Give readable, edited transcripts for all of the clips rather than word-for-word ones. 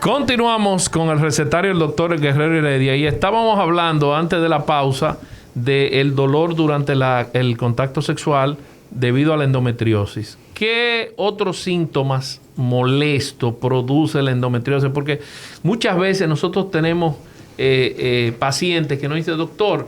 Continuamos con el recetario del doctor Guerrero Heredia y estábamos hablando antes de la pausa del dolor durante el contacto sexual debido a la endometriosis. ¿Qué otros síntomas molestos produce la endometriosis? Porque muchas veces nosotros tenemos pacientes que nos dicen, doctor,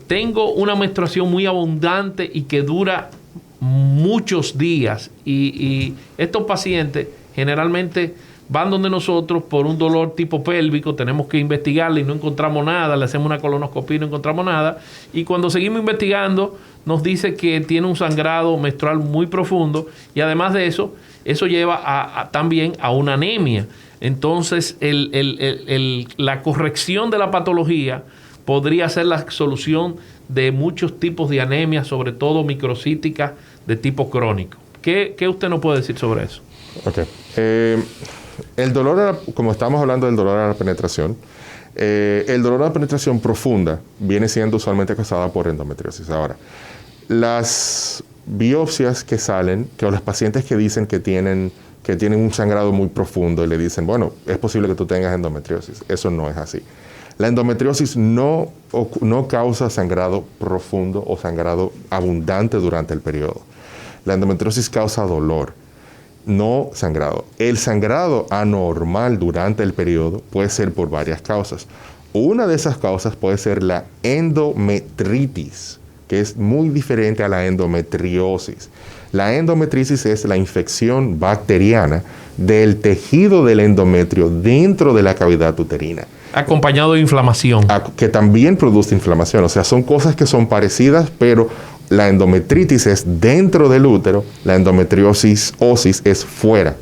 tengo una menstruación muy abundante y que dura muchos días. Y estos pacientes generalmente van donde nosotros por un dolor tipo pélvico, tenemos que investigarle y no encontramos nada, le hacemos una colonoscopia y no encontramos nada, y cuando seguimos investigando nos dice que tiene un sangrado menstrual muy profundo y además de eso, eso lleva también a una anemia. Entonces la corrección de la patología podría ser la solución de muchos tipos de anemia, sobre todo microcíticas de tipo crónico. ¿Qué usted nos puede decir sobre eso? Ok. El dolor, como estamos hablando del dolor a la penetración, el dolor a la penetración profunda viene siendo usualmente causada por endometriosis. Ahora, las biopsias que salen, que los pacientes que dicen que tienen un sangrado muy profundo y le dicen, bueno, es posible que tú tengas endometriosis. Eso no es así. La endometriosis no causa sangrado profundo o sangrado abundante durante el periodo. La endometriosis causa dolor, no sangrado. El sangrado anormal durante el periodo puede ser por varias causas. Una de esas causas puede ser la endometritis, que es muy diferente a la endometriosis. La endometritis es la infección bacteriana del tejido del endometrio dentro de la cavidad uterina. Acompañado de inflamación. Que también produce inflamación. O sea, son cosas que son parecidas, pero la endometritis es dentro del útero, la endometriosis es fuera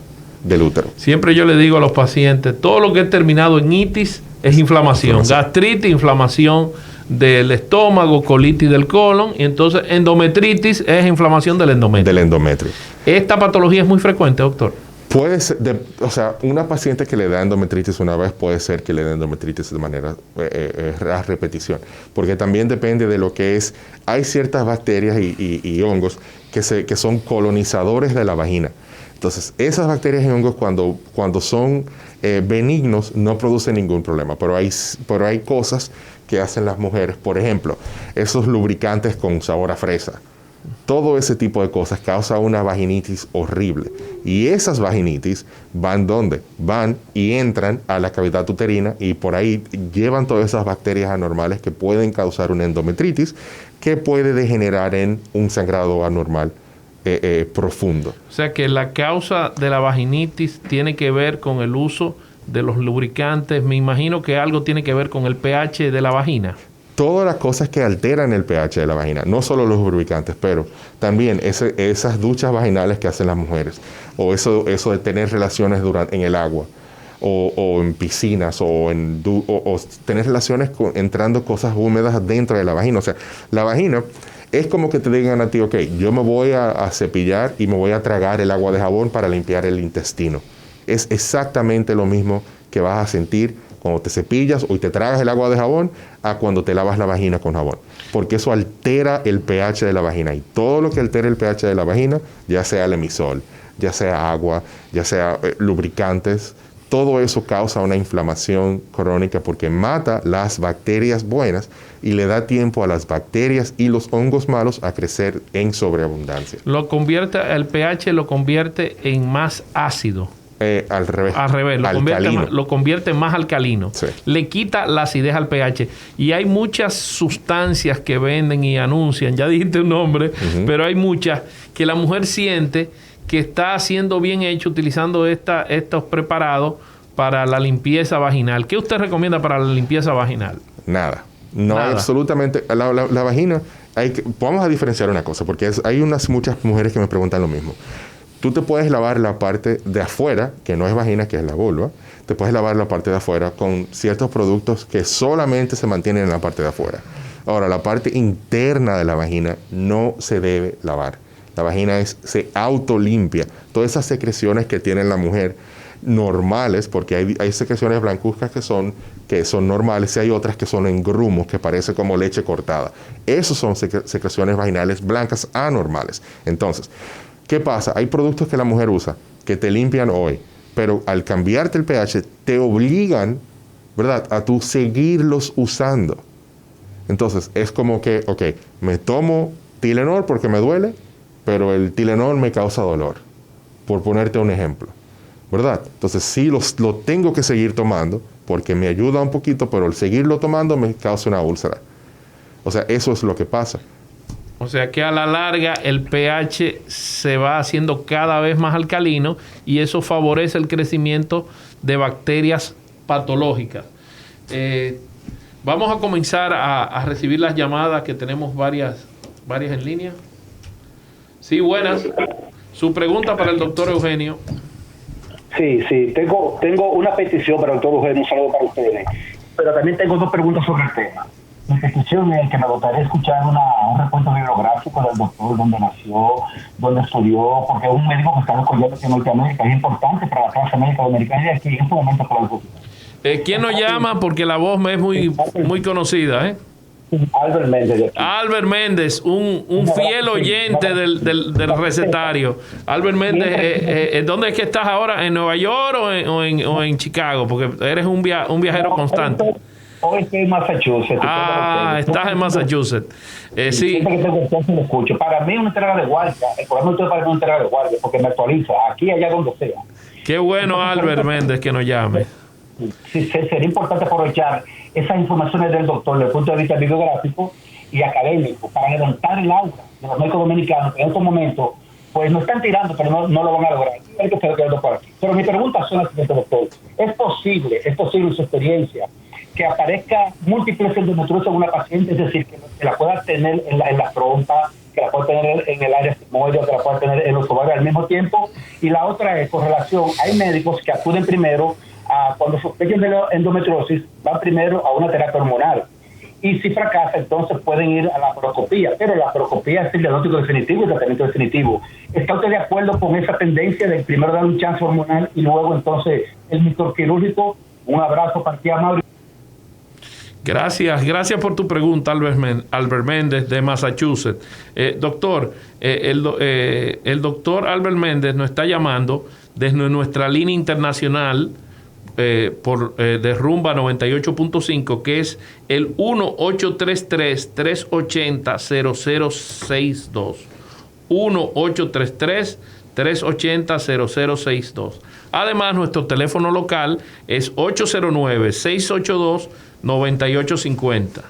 del útero. Siempre yo le digo a los pacientes, todo lo que es terminado en itis es inflamación. Gastritis, inflamación del estómago, colitis del colon, y entonces endometritis es inflamación del endometrio. Del endometrio. ¿Esta patología es muy frecuente, doctor? Puede ser, una paciente que le da endometritis una vez puede ser que le dé endometritis de manera a repetición, porque también depende de lo que es. Hay ciertas bacterias y hongos que son colonizadores de la vagina. Entonces, esas bacterias y hongos cuando son benignos no producen ningún problema, pero hay cosas que hacen las mujeres, por ejemplo, esos lubricantes con sabor a fresa. Todo ese tipo de cosas causa una vaginitis horrible. Y esas vaginitis van ¿dónde? Van y entran a la cavidad uterina y por ahí llevan todas esas bacterias anormales que pueden causar una endometritis que puede degenerar en un sangrado anormal profundo. O sea que la causa de la vaginitis tiene que ver con el uso de los lubricantes. Me imagino que algo tiene que ver con el pH de la vagina. Todas las cosas que alteran el pH de la vagina, no solo los lubricantes, pero también esas duchas vaginales que hacen las mujeres, o eso de tener relaciones en el agua, o en piscinas, o tener relaciones entrando cosas húmedas dentro de la vagina. O sea, la vagina es como que te digan a ti, ok, yo me voy a cepillar y me voy a tragar el agua de jabón para limpiar el intestino. Es exactamente lo mismo que vas a sentir cuando te cepillas o te tragas el agua de jabón a cuando te lavas la vagina con jabón. Porque eso altera el pH de la vagina. Y todo lo que altera el pH de la vagina, ya sea el emisol, ya sea agua, ya sea lubricantes, todo eso causa una inflamación crónica porque mata las bacterias buenas y le da tiempo a las bacterias y los hongos malos a crecer en sobreabundancia. El pH lo convierte en más ácido. Al revés. Al revés, lo convierte más alcalino. Sí. Le quita la acidez al pH. Y hay muchas sustancias que venden y anuncian, ya dijiste un nombre, pero hay muchas que la mujer siente que está haciendo bien hecho utilizando estos preparados para la limpieza vaginal. ¿Qué usted recomienda para la limpieza vaginal? Nada. Hay absolutamente. La vagina, vamos a diferenciar una cosa, porque hay muchas mujeres que me preguntan lo mismo. Tú te puedes lavar la parte de afuera, que no es vagina, que es la vulva. Te puedes lavar la parte de afuera con ciertos productos que solamente se mantienen en la parte de afuera. Ahora, la parte interna de la vagina no se debe lavar. La vagina se autolimpia. Todas esas secreciones que tiene la mujer normales, porque hay secreciones blancuzcas que son normales y hay otras que son en grumos, que parece como leche cortada. Esas son secreciones vaginales blancas anormales. Entonces, ¿qué pasa? Hay productos que la mujer usa que te limpian hoy, pero al cambiarte el pH te obligan, ¿verdad?, a tú seguirlos usando. Entonces es como que, ok, me tomo Tylenol porque me duele, pero el Tylenol me causa dolor, por ponerte un ejemplo, ¿verdad? Entonces sí lo tengo que seguir tomando porque me ayuda un poquito, pero el seguirlo tomando me causa una úlcera. O sea, eso es lo que pasa. O sea que a la larga el pH se va haciendo cada vez más alcalino y eso favorece el crecimiento de bacterias patológicas. Vamos a comenzar a recibir las llamadas, que tenemos varias en línea. Sí, buenas. Su pregunta para el doctor Eugenio. Sí, tengo una petición para el doctor Eugenio, un saludo para ustedes, pero también tengo dos preguntas sobre el tema. Mi petición es que me gustaría escuchar un reporte bibliográfico del doctor, donde nació, donde estudió, porque es un médico que está desarrollando en Norteamérica, es importante para la clase médica dominicana y aquí en este momento para la sociedad. ¿Quién nos llama? Porque la voz me es muy conocida, ¿eh? Albert Méndez. De aquí. Albert Méndez, un fiel oyente del recetario. Albert Méndez, ¿dónde es que estás ahora? ¿En Nueva York o en Chicago? Porque eres un viajero constante. Hoy estoy en Massachusetts. Estás en Massachusetts. Sí. Siempre que tengo tiempo lo escucho. Para mí es una entrega de guardia. El programa es para mí una entrega de guardia porque me actualiza aquí, allá, donde sea. Qué bueno, Albert Méndez, que nos llame. Sí, sería importante aprovechar esas informaciones del doctor desde el punto de vista bibliográfico y académico para levantar el aura de los médicos dominicanos que en estos momentos pues no están tirando, pero no lo van a lograr. Hay que quedando por aquí. Pero mi pregunta es la siguiente, doctor. ¿Es posible en su experiencia que aparezca múltiples endometriosis en una paciente, es decir, que la pueda tener en la trompa, que la pueda tener en el área sigmoide, que la pueda tener en los ovarios al mismo tiempo? Y la otra es con relación, hay médicos que acuden primero cuando sospechan de la endometriosis, van primero a una terapia hormonal. Y si fracasa, entonces pueden ir a la laparoscopía. Pero la laparoscopía es el diagnóstico definitivo y el tratamiento definitivo. ¿Está usted de acuerdo con esa tendencia de primero dar un chance hormonal y luego entonces el microquirúrgico? Un abrazo para ti, Mauri. Gracias por tu pregunta, Albert Méndez de Massachusetts. Doctor, el doctor Albert Méndez nos está llamando desde nuestra línea internacional de Rumba 98.5, que es el 1-833-380-0062. 1-833-380-0062. Además, nuestro teléfono local es 809-682-9850.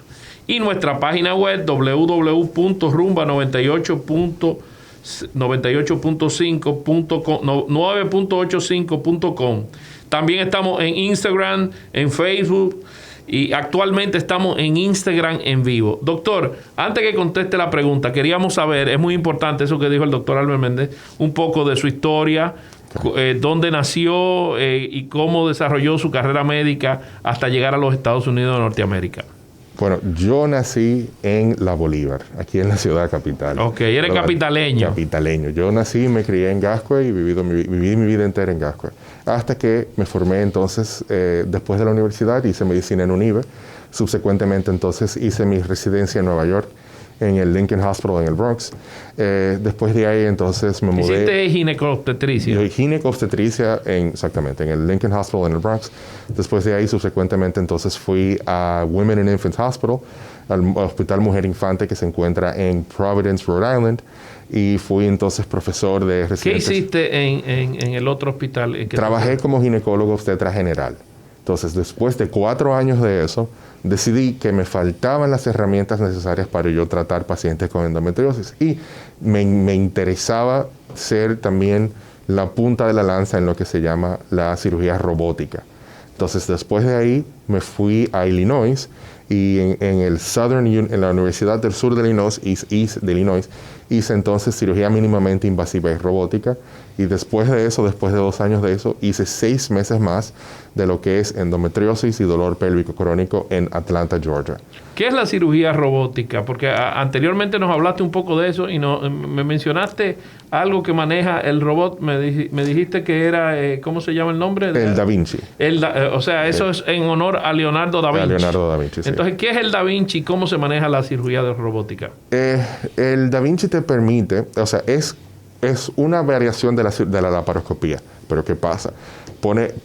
Y nuestra página web www.rumba98.5.com. También estamos en Instagram, en Facebook y actualmente estamos en Instagram en vivo. Doctor, antes que conteste la pregunta, queríamos saber, es muy importante eso que dijo el doctor Albert Méndez, un poco de su historia, dónde nació y cómo desarrolló su carrera médica hasta llegar a los Estados Unidos de Norteamérica. Bueno, yo nací en La Bolívar, aquí en la ciudad capital. Ok, eres capitaleño. Capitaleño. Yo nací y me crié en Gascue y viví mi vida entera en Gascue. Hasta que me formé entonces, después de la universidad, hice medicina en UNIVE. Subsecuentemente entonces hice mi residencia en Nueva York, en el Lincoln Hospital en el Bronx. Después de ahí entonces me mudé. ¿Hiciste ginecobstetricia? Ginecobstetricia, exactamente, en el Lincoln Hospital en el Bronx. Después de ahí subsecuentemente entonces fui a Women and Infants Hospital, al Hospital Mujer Infante que se encuentra en Providence, Rhode Island. Y fui entonces profesor de residentes. ¿Qué hiciste en el otro hospital? Trabajé como ginecólogo obstetra general. Entonces, después de 4 años de eso, decidí que me faltaban las herramientas necesarias para yo tratar pacientes con endometriosis. Y me interesaba ser también la punta de la lanza en lo que se llama la cirugía robótica. Entonces, después de ahí, me fui a Illinois y en la Universidad del Sur de Illinois, hice entonces cirugía mínimamente invasiva y robótica. Y después de eso, después de 2 años de eso, hice 6 meses más de lo que es endometriosis y dolor pélvico crónico en Atlanta, Georgia. ¿Qué es la cirugía robótica? Porque anteriormente nos hablaste un poco de eso y me mencionaste algo que maneja el robot. Me dijiste que era, ¿cómo se llama el nombre? El Da Vinci. O sea, eso es en honor a Leonardo da Vinci. A Leonardo da Vinci, sí. Entonces, ¿qué es el Da Vinci y cómo se maneja la cirugía de robótica? El Da Vinci te permite, o sea, es una variación de la laparoscopía. Pero ¿qué pasa?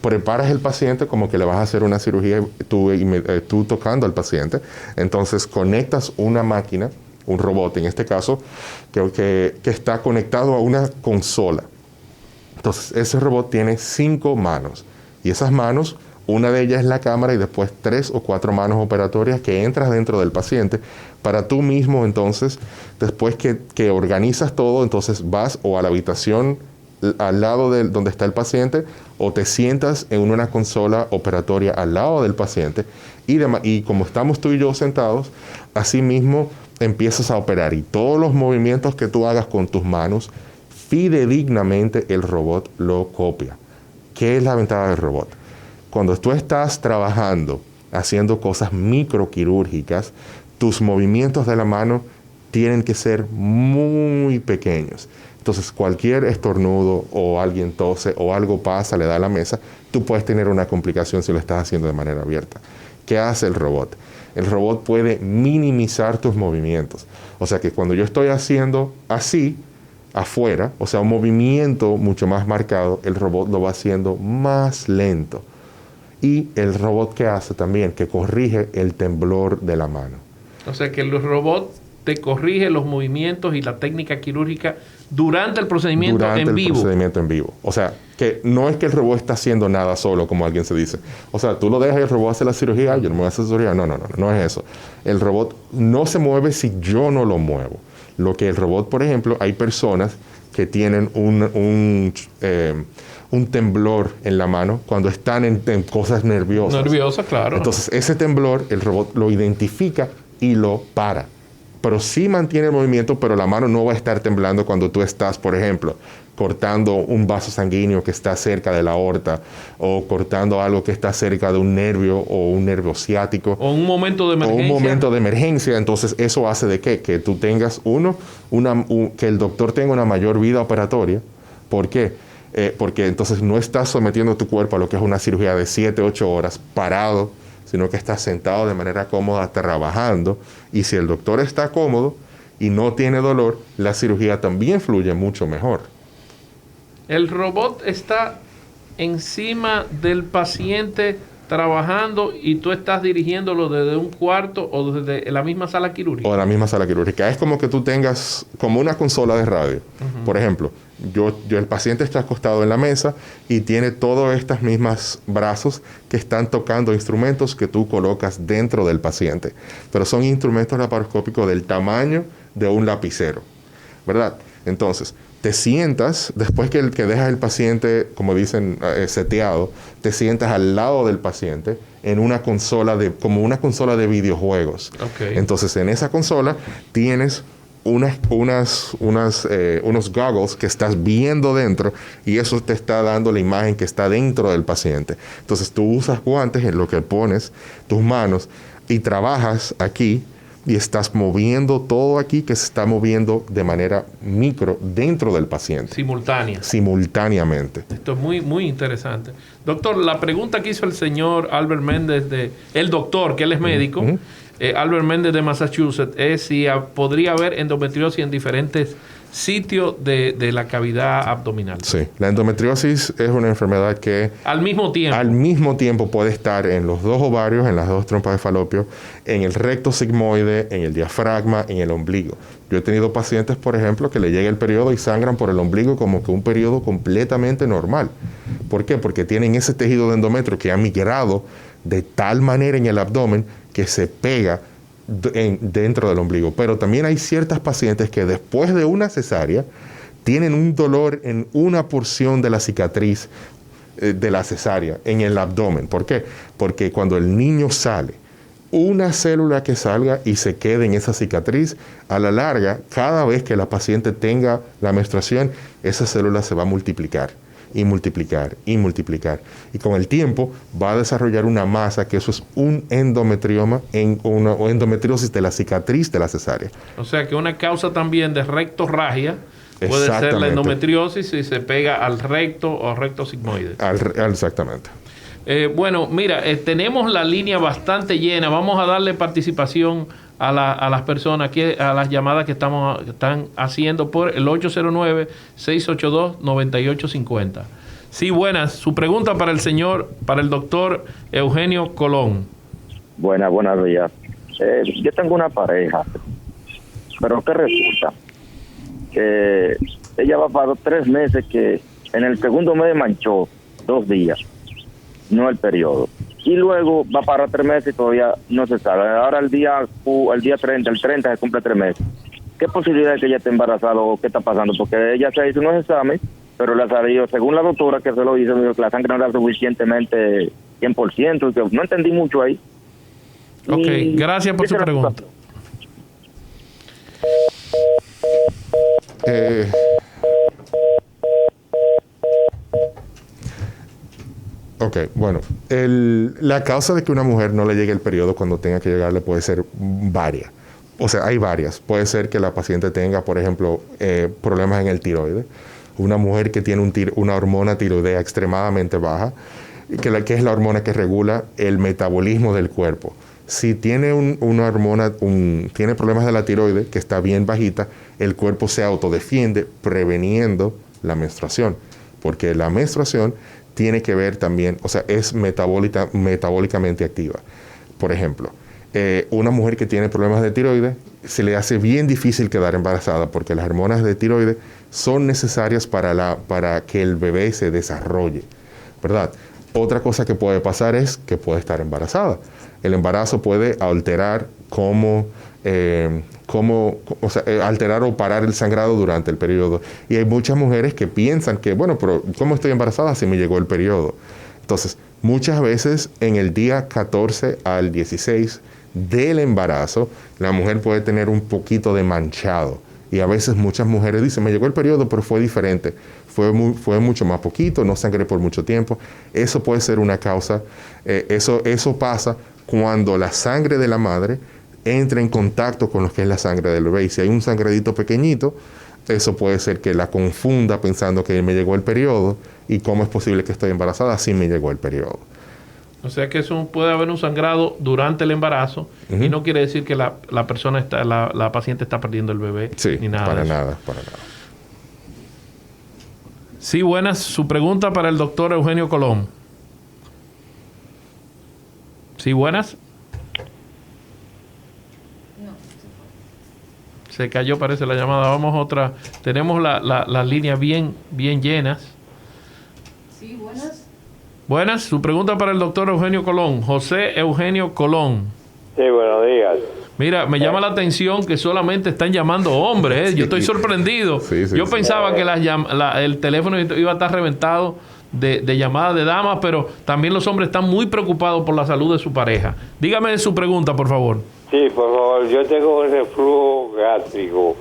preparas el paciente como que le vas a hacer una cirugía tú tocando al paciente. Entonces conectas una máquina, un robot en este caso, que está conectado a una consola. Entonces ese robot tiene 5 manos y esas manos, una de ellas es la cámara y después 3 o 4 manos operatorias que entras dentro del paciente para tú mismo. Entonces, después que organizas todo, entonces vas o a la habitación al lado de donde está el paciente o te sientas en una consola operatoria al lado del paciente y como estamos tú y yo sentados, así mismo empiezas a operar y todos los movimientos que tú hagas con tus manos, fidedignamente el robot lo copia. ¿Qué es la ventaja del robot? Cuando tú estás trabajando, haciendo cosas microquirúrgicas, tus movimientos de la mano tienen que ser muy pequeños. Entonces, cualquier estornudo o alguien tose o algo pasa, le da a la mesa, tú puedes tener una complicación si lo estás haciendo de manera abierta. ¿Qué hace el robot? El robot puede minimizar tus movimientos. O sea que cuando yo estoy haciendo así, afuera, o sea, un movimiento mucho más marcado, el robot lo va haciendo más lento. Y el robot que hace también, que corrige el temblor de la mano. O sea que el robot te corrige los movimientos y la técnica quirúrgica durante el procedimiento en vivo. Procedimiento en vivo. O sea, que no es que el robot está haciendo nada solo, como alguien se dice. O sea, tú lo dejas y el robot hace la cirugía, yo no me voy a hacer cirugía. No es eso. El robot no se mueve si yo no lo muevo. Lo que el robot, por ejemplo, hay personas que tienen un temblor en la mano cuando están en cosas nerviosas. Nerviosa, claro. Entonces, ese temblor, el robot lo identifica y lo para. Pero sí mantiene el movimiento, pero la mano no va a estar temblando cuando tú estás, por ejemplo, cortando un vaso sanguíneo que está cerca de la aorta o cortando algo que está cerca de un nervio o un nervio ciático. O un momento de emergencia. O un momento de emergencia. Entonces, eso hace de ¿qué? Que tú tengas que el doctor tenga una mayor vida operatoria. ¿Por qué? Porque entonces no estás sometiendo tu cuerpo a lo que es una cirugía de 7, 8 horas parado, sino que estás sentado de manera cómoda trabajando. Y si el doctor está cómodo y no tiene dolor, la cirugía también fluye mucho mejor. El robot está encima del paciente trabajando y tú estás dirigiéndolo desde un cuarto o desde la misma sala quirúrgica. O de la misma sala quirúrgica. Es como que tú tengas como una consola de radio. Por ejemplo, el paciente está acostado en la mesa y tiene todos estos mismos brazos que están tocando instrumentos que tú colocas dentro del paciente. Pero son instrumentos laparoscópicos del tamaño de un lapicero, ¿verdad? Entonces, te sientas, después que dejas el paciente, como dicen, seteado, te sientas al lado del paciente en una consola como una consola de videojuegos. Okay. Entonces, en esa consola tienes unos goggles que estás viendo dentro y eso te está dando la imagen que está dentro del paciente. Entonces, tú usas guantes en lo que pones tus manos y trabajas aquí y estás moviendo todo aquí que se está moviendo de manera micro dentro del paciente. Simultáneamente. Esto es muy, muy interesante. Doctor, la pregunta que hizo el señor Albert Méndez, el doctor, que él es médico, Albert Méndez de Massachusetts, es si podría haber endometriosis en diferentes sitios de la cavidad abdominal. Sí, la endometriosis es una enfermedad que al mismo tiempo puede estar en los 2 ovarios, en las 2 trompas de falopio, en el recto sigmoide, en el diafragma, en el ombligo. Yo he tenido pacientes, por ejemplo, que le llega el periodo y sangran por el ombligo como que un periodo completamente normal. ¿Por qué? Porque tienen ese tejido de endometrio que ha migrado de tal manera en el abdomen que se pega dentro del ombligo. Pero también hay ciertas pacientes que después de una cesárea tienen un dolor en una porción de la cicatriz de la cesárea, en el abdomen. ¿Por qué? Porque cuando el niño sale, una célula que salga y se quede en esa cicatriz, a la larga, cada vez que la paciente tenga la menstruación, esa célula se va a multiplicar. Y multiplicar, y multiplicar. Y con el tiempo va a desarrollar una masa, que eso es un endometrioma, o endometriosis de la cicatriz de la cesárea. O sea que una causa también de rectorragia puede ser la endometriosis si se pega al recto o recto sigmoide. Exactamente. Bueno, mira, tenemos la línea bastante llena. Vamos a darle participación a las personas, a las llamadas que están haciendo por el 809-682-9850. Sí, buenas. Su pregunta para el doctor Eugenio Colón. Buenos días. Yo tengo una pareja, pero ¿qué resulta? Que ella va para 3 meses, que en el segundo mes manchó 2 días, no el periodo. Y luego va para 3 meses y todavía no se sabe. Ahora el día 30, el 30 se cumple 3 meses. ¿Qué posibilidad de que ella esté embarazada o qué está pasando? Porque ella se hizo unos exámenes, pero le salió, según la doctora que se lo hizo, dijo que la sangre no era suficientemente 100%, y que no entendí mucho ahí. Ok, gracias por su pregunta. Ok, bueno, la causa de que una mujer no le llegue el periodo cuando tenga que llegarle puede ser varias. O sea, hay varias. Puede ser que la paciente tenga, por ejemplo, problemas en el tiroides. Una mujer que tiene una hormona tiroidea extremadamente baja, que es la hormona que regula el metabolismo del cuerpo. Si tiene una hormona, tiene problemas de la tiroides, que está bien bajita, el cuerpo se autodefiende preveniendo la menstruación. Porque la menstruación tiene que ver también, o sea, es metabólicamente activa. Por ejemplo, una mujer que tiene problemas de tiroides, se le hace bien difícil quedar embarazada porque las hormonas de tiroides son necesarias para que el bebé se desarrolle, ¿verdad? Otra cosa que puede pasar es que puede estar embarazada. El embarazo puede alterar alterar o parar el sangrado durante el periodo. Y hay muchas mujeres que piensan que, bueno, pero ¿cómo estoy embarazada si me llegó el periodo? Entonces, muchas veces en el día 14 al 16 del embarazo, la mujer puede tener un poquito de manchado. Y a veces muchas mujeres dicen, me llegó el periodo, pero fue diferente. Fue mucho más poquito, no sangré por mucho tiempo. Eso puede ser una causa. Eso pasa cuando la sangre de la madre entra en contacto con lo que es la sangre del bebé. Y si hay un sangradito pequeñito, eso puede ser que la confunda pensando que me llegó el periodo y cómo es posible que estoy embarazada si me llegó el periodo. O sea que eso puede haber un sangrado durante el embarazo y no quiere decir que la persona la paciente está perdiendo el bebé. Sí, ni nada. Para nada. Sí, buenas. Su pregunta para el doctor Eugenio Colón. Sí, buenas. Se cayó, parece, la llamada. Vamos a otra. Tenemos las líneas bien llenas. Sí, buenas. Buenas. Su pregunta para el doctor Eugenio Colón. José Eugenio Colón. Sí, buenos días. Mira, me llama la atención que solamente están llamando hombres. Sí. Yo estoy sorprendido. Sí, Yo pensaba que el teléfono iba a estar reventado de llamadas de damas, pero también los hombres están muy preocupados por la salud de su pareja. Dígame su pregunta, por favor. Sí, por favor, yo tengo un reflujo gástrico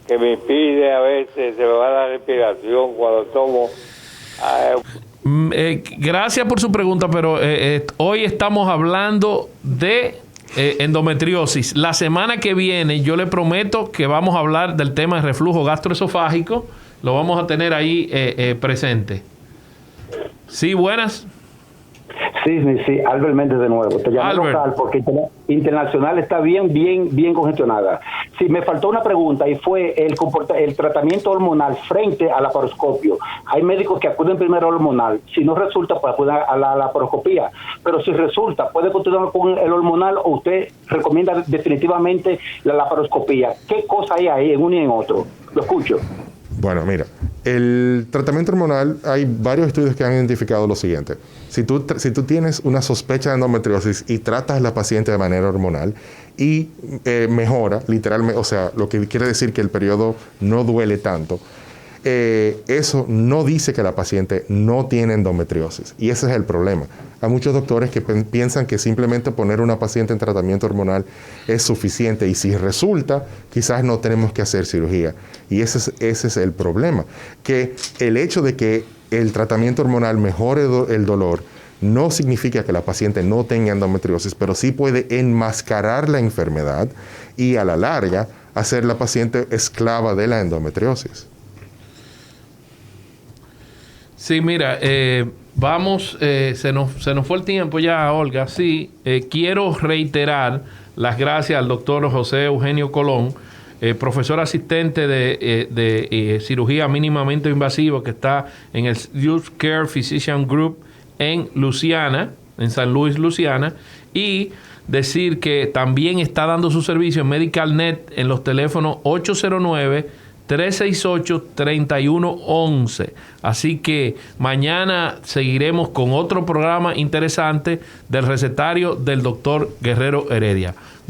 que me impide, a veces se me va la respiración cuando tomo. Gracias por su pregunta, pero hoy estamos hablando de endometriosis. La semana que viene yo le prometo que vamos a hablar del tema de reflujo gastroesofágico. Lo vamos a tener ahí presente. Sí, buenas. Sí, Albert Méndez de nuevo. Te llamé local porque internacional está bien congestionada. Sí, me faltó una pregunta y fue el tratamiento hormonal frente al laparoscopio. Hay médicos que acuden primero al hormonal. Si no resulta, pues acuden a la laparoscopía. Pero si resulta, ¿puede continuar con el hormonal o usted recomienda definitivamente la laparoscopía? ¿Qué cosa hay ahí en uno y en otro? Lo escucho. Bueno, mira, el tratamiento hormonal, hay varios estudios que han identificado lo siguiente. Si tú tienes una sospecha de endometriosis y tratas a la paciente de manera hormonal y mejora, literalmente, o sea, lo que quiere decir que el periodo no duele tanto, eso no dice que la paciente no tiene endometriosis. Y ese es el problema. Hay muchos doctores que piensan que simplemente poner a una paciente en tratamiento hormonal es suficiente y si resulta, quizás no tenemos que hacer cirugía. Y ese es el problema. Que el hecho de que el tratamiento hormonal mejore el dolor no significa que la paciente no tenga endometriosis, pero sí puede enmascarar la enfermedad y a la larga hacer la paciente esclava de la endometriosis. Sí, mira, vamos, se nos fue el tiempo ya, Olga. Sí, quiero reiterar las gracias al doctor José Eugenio Colón. profesor asistente de cirugía mínimamente invasiva que está en el Youth Care Physician Group en Luciana, en San Luis, Luciana, y decir que también está dando su servicio en MedicalNet en los teléfonos 809-368-3111. Así que mañana seguiremos con otro programa interesante del recetario del doctor Guerrero Heredia.